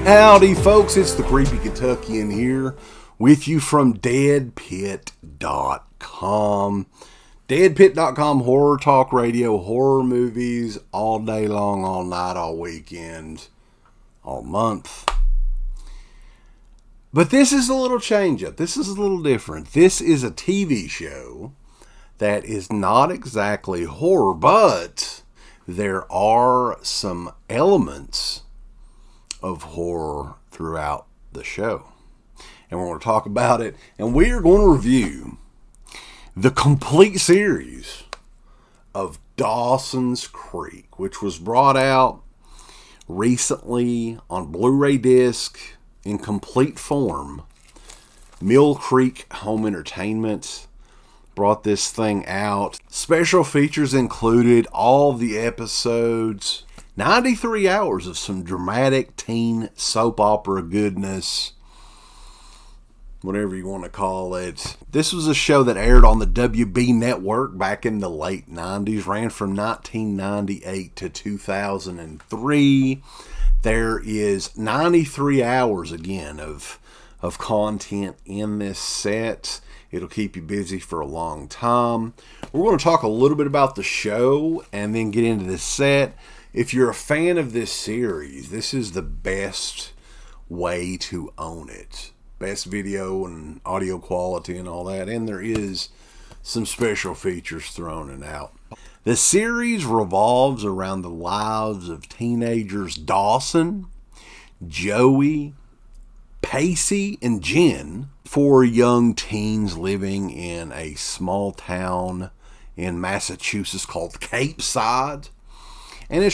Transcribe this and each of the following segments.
Howdy folks, it's the Creepy Kentuckian here with you from deadpit.com. Deadpit.com, horror talk radio, horror movies all day long, all night, all weekend, all month. But this is a little change up. This is a little different. This is a TV show that is not exactly horror, but there are some elements of horror throughout the show. And we're going to talk about it, and we are going to review the complete series of Dawson's Creek, which was brought out recently on Blu-ray disc in complete form. Mill Creek Home Entertainment brought this thing out. Special features included all the episodes. 93 hours of some dramatic teen soap opera goodness, whatever you want to call it. This was a show that aired on the WB network back in the late 90s, ran from 1998 to 2003. There is 93 hours again of content in this set. It'll keep you busy for a long time. We're going to talk a little bit about the show and then get into the set. If you're a fan of this series, this is the best way to own it. Best video and audio quality and all that. And there is some special features thrown in out. The series revolves around the lives of teenagers Dawson, Joey, Pacey, and Jen, four young teens living in a small town in Massachusetts called Cape Side. And the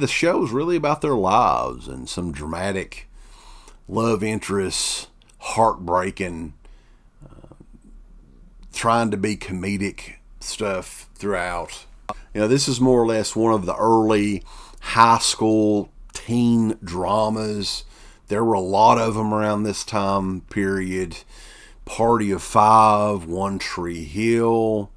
show's really about their lives and some dramatic love interests, heartbreaking, trying to be comedic stuff throughout. You know, this is more or less one of the early high school teen dramas. There were a lot of them around this time period. Party of Five, One Tree Hill.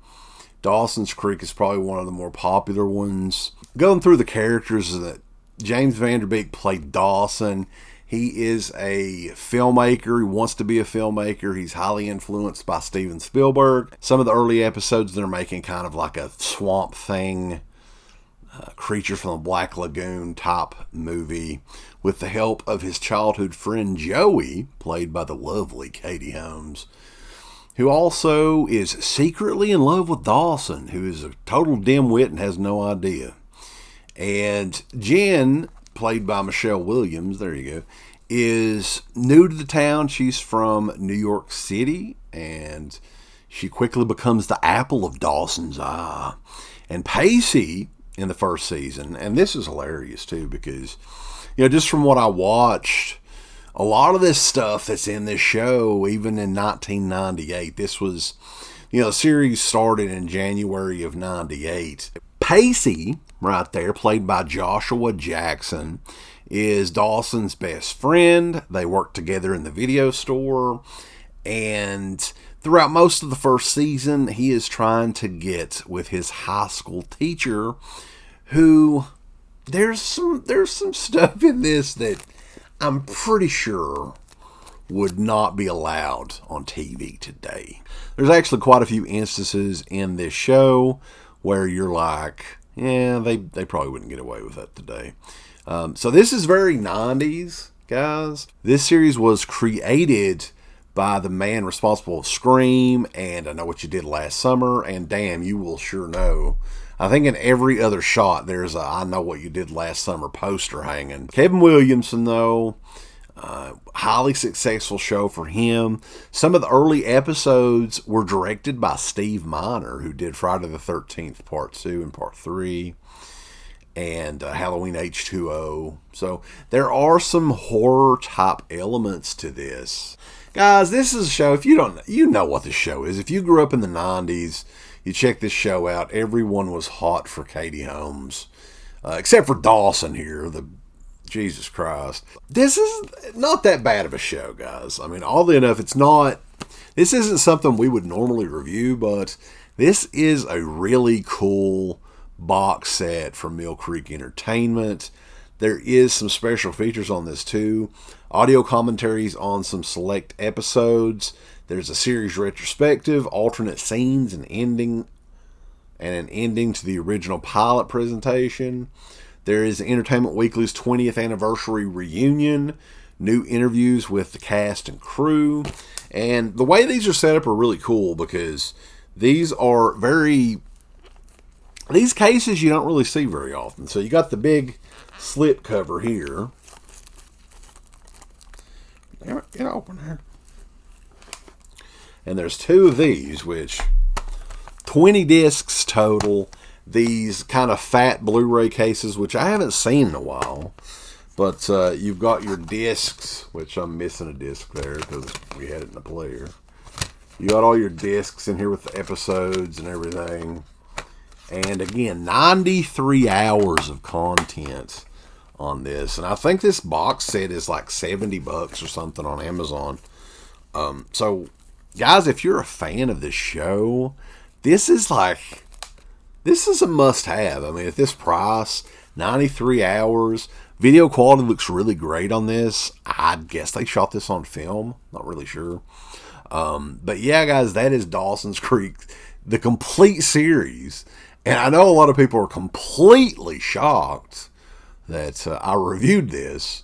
Dawson's Creek is probably one of the more popular ones. Going through the characters, that James Vanderbeek played Dawson. He is a filmmaker. He wants to be a filmmaker. He's highly influenced by Steven Spielberg. Some of the early episodes, they're making kind of like a Swamp Thing, Creature from the Black Lagoon type movie with the help of his childhood friend Joey, played by the lovely Katie Holmes, who also is secretly in love with Dawson, who is a total dimwit and has no idea. And Jen, played by Michelle Williams, there you go, is new to the town. She's from New York City, and she quickly becomes the apple of Dawson's eye. And Pacey, in the first season, and this is hilarious too, because, you know, just from what I watched, a lot of this stuff that's in this show, even in 1998, this was, you know, the series started in January of 98. Pacey, right there, played by Joshua Jackson, is Dawson's best friend. They work together in the video store, and throughout most of the first season, he is trying to get with his high school teacher, who, there's some stuff in this that I'm pretty sure would not be allowed on TV today. There's actually quite a few instances in this show where you're like, yeah, they probably wouldn't get away with that today. So this is very 90s, guys. This series was created by the man responsible for Scream and I Know What You Did Last Summer and Damn, You Will Sure Know. I think in every other shot there's a I Know What You Did Last Summer poster hanging. Kevin Williamson, though, highly successful show for him. Some of the early episodes were directed by Steve Miner, who did Friday the 13th Part 2 and Part 3, and Halloween H2O. So there are some horror type elements to this. Guys, this is a show, if you don't, you know what this show is. If you grew up in the 90s, you check this show out. Everyone was hot for Katie Holmes, except for Dawson here, Jesus Christ. This is not that bad of a show, guys. I mean, oddly enough, this isn't something we would normally review, but this is a really cool box set from Mill Creek Entertainment. There is some special features on this too. Audio commentaries on some select episodes. There's a series retrospective, alternate scenes, and an ending to the original pilot presentation. There is Entertainment Weekly's 20th anniversary reunion, new interviews with the cast and crew. And the way these are set up are really cool because these cases you don't really see very often. So you got the big slip cover here. Get open here. And there's two of these, which 20 discs total. These kind of fat Blu-ray cases, which I haven't seen in a while. But you've got your discs, which I'm missing a disc there because we had it in the player. You got all your discs in here with the episodes and everything. And again, 93 hours of content on this. And I think this box set is like $70 or something on Amazon. So, guys, if you're a fan of this show, this is a must-have. I mean, at this price, 93 hours. Video quality looks really great on this. I guess they shot this on film. Not really sure. But yeah, guys, that is Dawson's Creek, the complete series. And I know a lot of people are completely shocked that I reviewed this.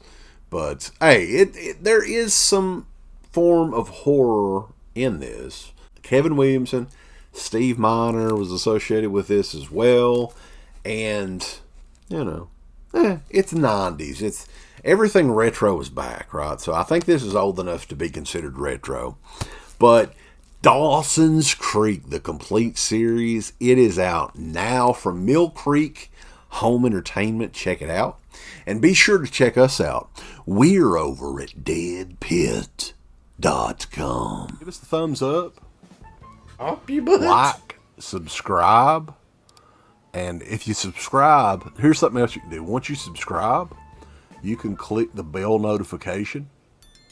But, hey, there is some form of horror in this. Kevin Williamson, Steve Miner was associated with this as well. And, you know, it's 90s. It's everything retro is back, right? So I think this is old enough to be considered retro. But Dawson's Creek, the complete series, it is out now from Mill Creek Home Entertainment. Check it out. And be sure to check us out. We're over at deadpit.com. Give us the thumbs up. Up your butt. Like, subscribe. And if you subscribe, here's something else you can do. Once you subscribe, you can click the bell notification,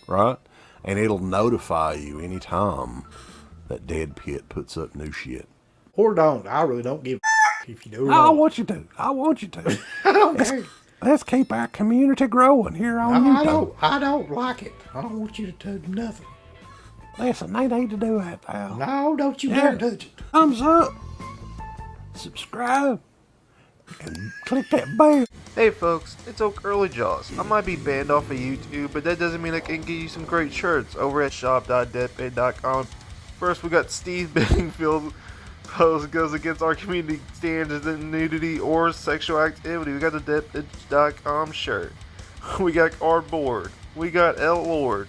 right? And it'll notify you anytime that Dead Pit puts up new shit. Or don't. I really don't give a if you do or I don't. want you to. I want you to. I don't care. Let's keep our community growing here on YouTube. I don't like it. I don't want you to touch nothing. Listen, they need to do that now. No, don't you dare touch it. Thumbs up. Subscribe. And click that bell. Hey folks, it's Oak Early Jaws. I might be banned off of YouTube, but that doesn't mean I can't get you some great shirts over at shop.deadpit.com. First, we got Steve Bedingfield post goes against our community standards in nudity or sexual activity. We got the deadpit.com shirt. We got Cardboard. We got L Lord.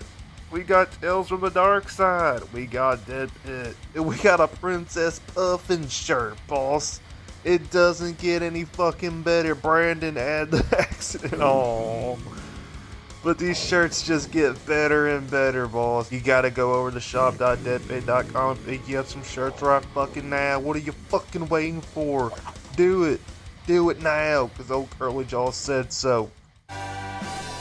We got Tales from the Dark Side. We got Dead Pit. And we got a Princess Puffin shirt, boss. It doesn't get any fucking better. Brandon, add the accident. Aww. But these shirts just get better and better, boss. You gotta go over to shop.deadpit.com and pick you up some shirts right fucking now. What are you fucking waiting for? Do it. Do it now, because Old Curly Jaw said so.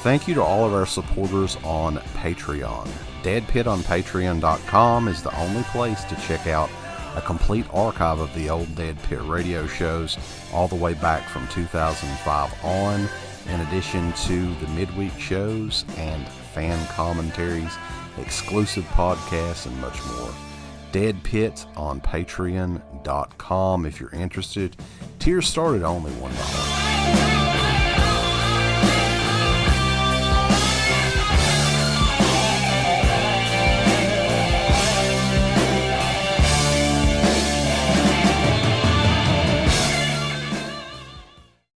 Thank you to all of our supporters on Patreon. Dead Pit on Patreon.com is the only place to check out a complete archive of the old Dead Pit radio shows all the way back from 2005 on, in addition to the midweek shows and fan commentaries, exclusive podcasts, and much more. Dead Pit on Patreon.com if you're interested. Tiers start at only $1.